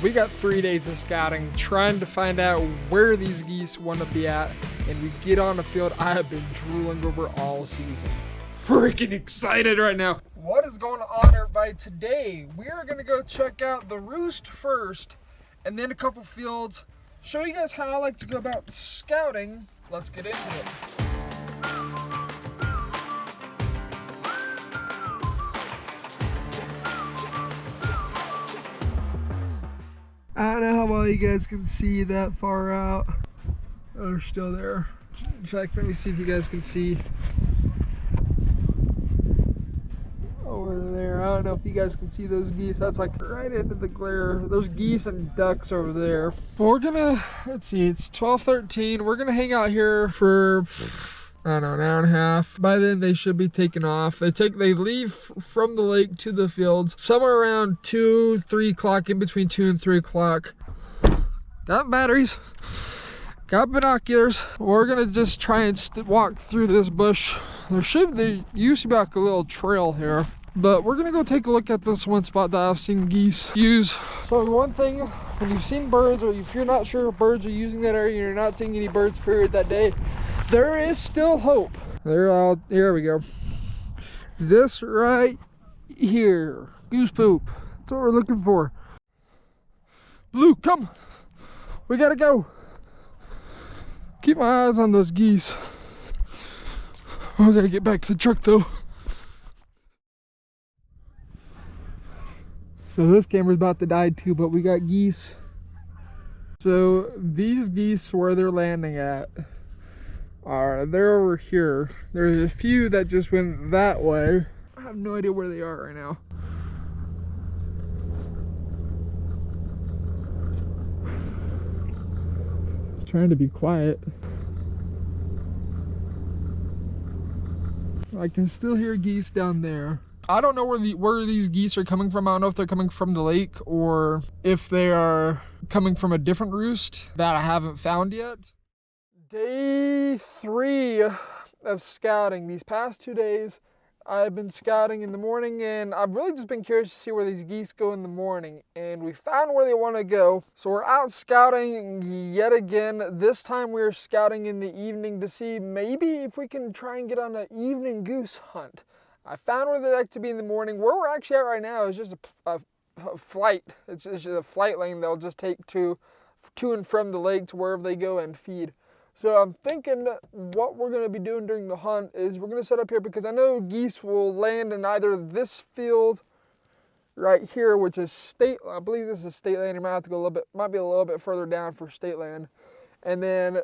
We got 3 days of scouting, trying to find out where these geese want to be at, and we get on the field I have been drooling over all season. Freaking excited right now. What is going on, everybody? Today, we are going to go check out the roost first, and then a couple fields, show you guys how I like to go about scouting. Let's get into it. I don't know how well you guys can see that far out. Oh, they're still there. In fact, let me see if you guys can see over there. I don't know if you guys can see those geese. That's like right into the glare. There's geese and ducks over there. But we're gonna, let's see, it's 12:13. We're gonna hang out here for, I don't know, an hour and a half. By then they should be taking off. They leave from the lake to the fields somewhere around 2, 3 o'clock, in between 2 and 3 o'clock. Got batteries, got binoculars. We're gonna just try and walk through this bush. There used to be like a little trail here, but we're gonna go take a look at this one spot that I've seen geese use. So one thing, when you've seen birds, or if you're not sure if birds are using that area and you're not seeing any birds period that day, there is still hope. Here we go. Is this right here? Goose poop. That's what we're looking for. Blue, come. We gotta go. Keep my eyes on those geese. I gotta get back to the truck though. So this camera's about to die too, but we got geese. So these geese, where they're landing at, they're over here. There's a few that just went that way. I have no idea where they are right now. Trying to be quiet. I can still hear geese down there. I don't know where these geese are coming from. I don't know if they're coming from the lake or if they are coming from a different roost that I haven't found yet. Day 3 of scouting. These past 2 days, I've been scouting in the morning, and I've really just been curious to see where these geese go in the morning. And we found where they want to go. So we're out scouting yet again. This time we're scouting in the evening to see maybe if we can try and get on an evening goose hunt. I found where they like to be in the morning. Where we're actually at right now is just a flight. It's just a flight lane they'll just take to and from the lake to wherever they go and feed. So I'm thinking what we're going to be doing during the hunt is we're going to set up here, because I know geese will land in either this field right here, which is state, I believe this is state land. You might have to go a little bit, might be a little bit further down for state land. And then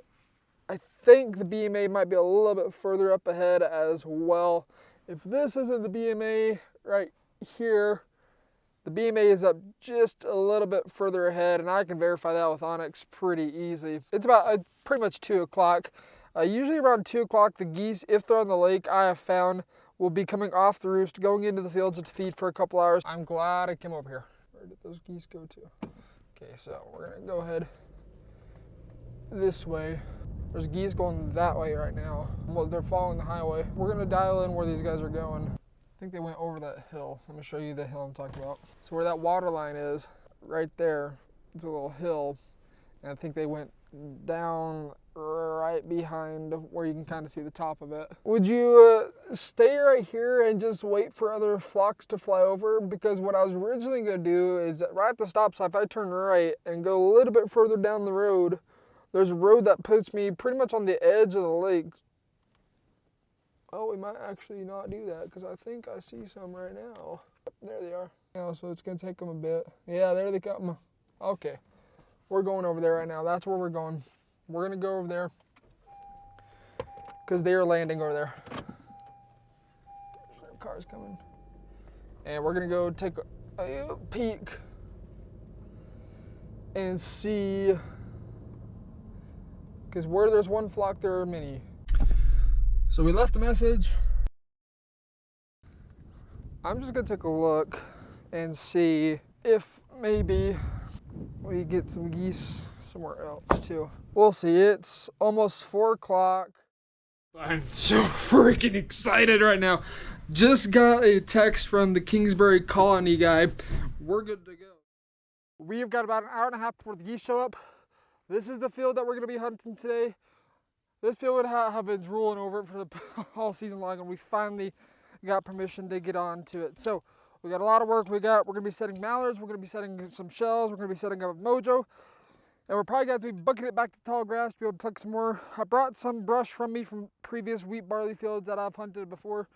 I think the BMA might be a little bit further up ahead as well. If this isn't the BMA right here, the BMA is up just a little bit further ahead, and I can verify that with Onyx pretty easy. It's about pretty much 2 o'clock. Usually around 2 o'clock, the geese, if they're on the lake, I have found, will be coming off the roost, going into the fields to feed for a couple hours. I'm glad I came over here. Where did those geese go to? Okay, so we're gonna go ahead this way. There's geese going that way right now. Well, they're following the highway. We're gonna dial in where these guys are going. I think they went over that hill. Let me show you the hill I'm talking about. So where that water line is, right there, it's a little hill. And I think they went down right behind where you can kind of see the top of it. Would you stay right here and just wait for other flocks to fly over? Because what I was originally gonna do is right at the stop sign, if I turn right and go a little bit further down the road, there's a road that puts me pretty much on the edge of the lake. Oh, we might actually not do that, because I think I see some right now. There they are. Yeah, so it's gonna take them a bit. Yeah, there they come. Okay, we're going over there right now. That's where we're going. We're gonna go over there because they are landing over there. There's cars coming. And we're gonna go take a peek and see, because where there's one flock, there are many. So we left a message. I'm just gonna take a look and see if maybe we get some geese somewhere else too. We'll see. It's almost 4 o'clock. I'm so freaking excited right now. Just got a text from the Kingsbury Colony guy. We're good to go. We've got about an hour and a half before the geese show up. This is the field that we're going to be hunting today. This field would have been drooling over it for the all season long, and we finally got permission to get on to it. So we got a lot of work. We're going to be setting mallards. We're going to be setting some shells. We're going to be setting up mojo. And we're probably going to be booking it back to tall grass to be able to pluck some more. I brought some brush from me from previous wheat barley fields that I've hunted before.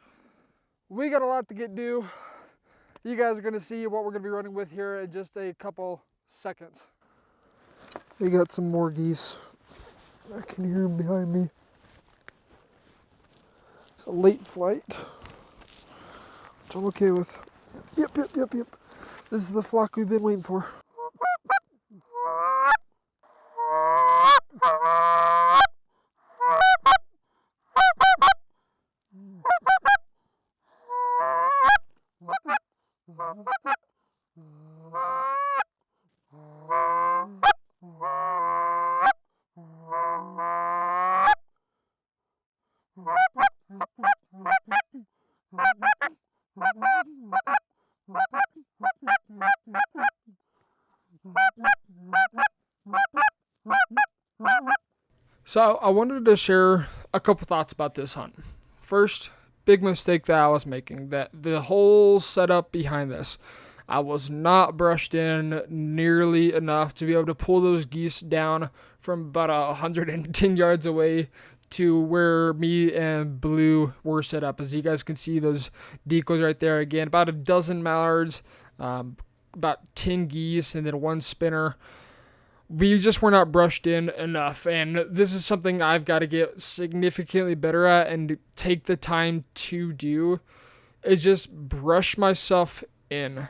We got a lot to get due. You guys are going to see what we're going to be running with here in just a couple seconds. We got some more geese. I can hear them behind me. It's a late flight, which I'm okay with. Yep. This is the flock we've been waiting for. So I wanted to share a couple thoughts about this hunt. First, big mistake that I was making, that the whole setup behind this, I was not brushed in nearly enough to be able to pull those geese down from about 110 yards away to where me and Blue were set up. As you guys can see, those decoys right there. Again, about a dozen mallards, about 10 geese, and then one spinner. We just were not brushed in enough, and this is something I've got to get significantly better at and take the time to do, is just brush myself in.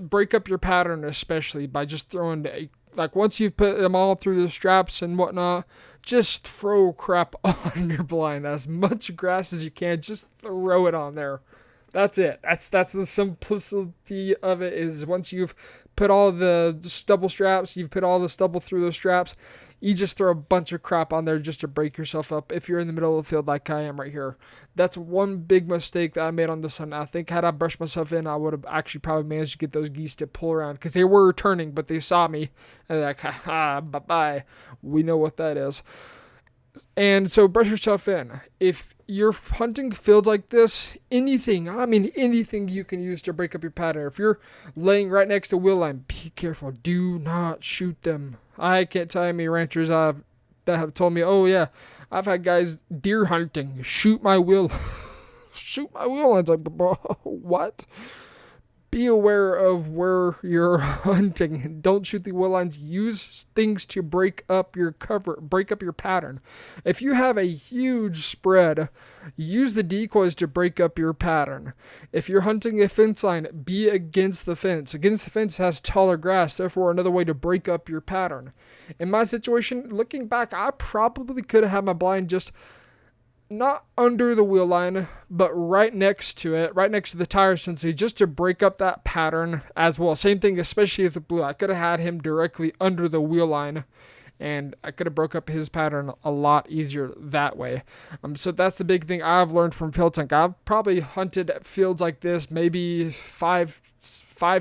Break up your pattern, especially by just throwing, like once you've put them all through the straps and whatnot, just throw crap on your blind. As much grass as you can, just throw it on there. That's it. That's the simplicity of it, is once you've put all the stubble straps, you've put all the stubble through those straps, you just throw a bunch of crap on there just to break yourself up if you're in the middle of the field like I am right here. That's one big mistake that I made on this one. I think had I brushed myself in, I would have actually probably managed to get those geese to pull around, because they were turning, but they saw me, and they're like, bye-bye. We know what that is. And so brush yourself in. If you're hunting fields like this, anything you can use to break up your pattern. If you're laying right next to wheel line, be careful. Do not shoot them. I can't tell you how many ranchers that have told me, oh yeah, I've had guys deer hunting, shoot my wheel lines. Like, what? Be aware of where you're hunting. Don't shoot the wheel lines. Use things to break up your cover, break up your pattern. If you have a huge spread, use the decoys to break up your pattern. If you're hunting a fence line, be against the fence. Against the fence has taller grass, therefore another way to break up your pattern. In my situation, looking back, I probably could have had my blind just not under the wheel line, but right next to it, right next to the tire sensor, just to break up that pattern as well. Same thing, especially with the Blue. I could have had him directly under the wheel line, and I could have broke up his pattern a lot easier that way. So that's the big thing I've learned from field hunting. I've probably hunted fields like this maybe five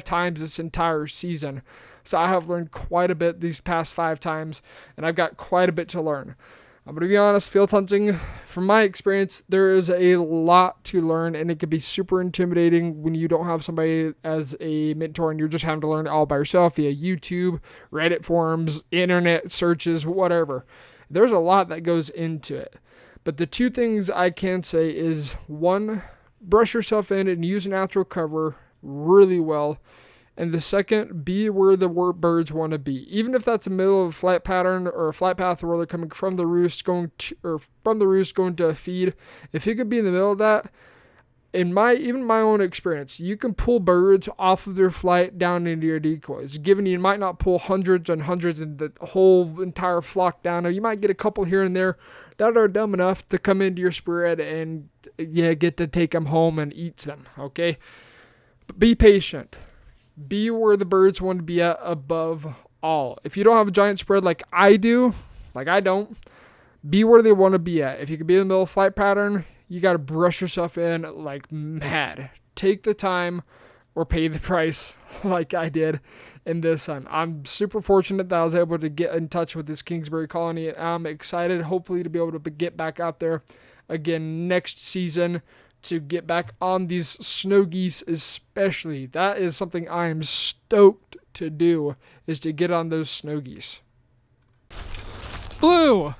times this entire season. So I have learned quite a bit these past 5 times, and I've got quite a bit to learn. I'm going to be honest, field hunting, from my experience, there is a lot to learn, and it can be super intimidating when you don't have somebody as a mentor and you're just having to learn it all by yourself via YouTube, Reddit forums, internet searches, whatever. There's a lot that goes into it. But the 2 things I can say is, 1, brush yourself in and use natural cover really well. And the second, be where the birds want to be. Even if that's a middle of a flight pattern or a flight path where they're coming from the roost going to a feed, if you could be in the middle of that, in my own experience, you can pull birds off of their flight down into your decoys. Given you might not pull hundreds and hundreds and the whole entire flock down, or you might get a couple here and there that are dumb enough to come into your spread and get to take them home and eat them. Okay, but be patient. Be where the birds want to be at above all. If you don't have a giant spread like I don't, be where they want to be at. If you can be in the middle of flight pattern, you got to brush yourself in like mad. Take the time, or pay the price like I did in this hunt. I'm super fortunate that I was able to get in touch with this Kingsbury colony, and I'm excited hopefully to be able to get back out there again next season to get back on these snow geese especially. That is something I am stoked to do, is to get on those snow geese. Blue!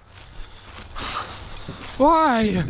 Why?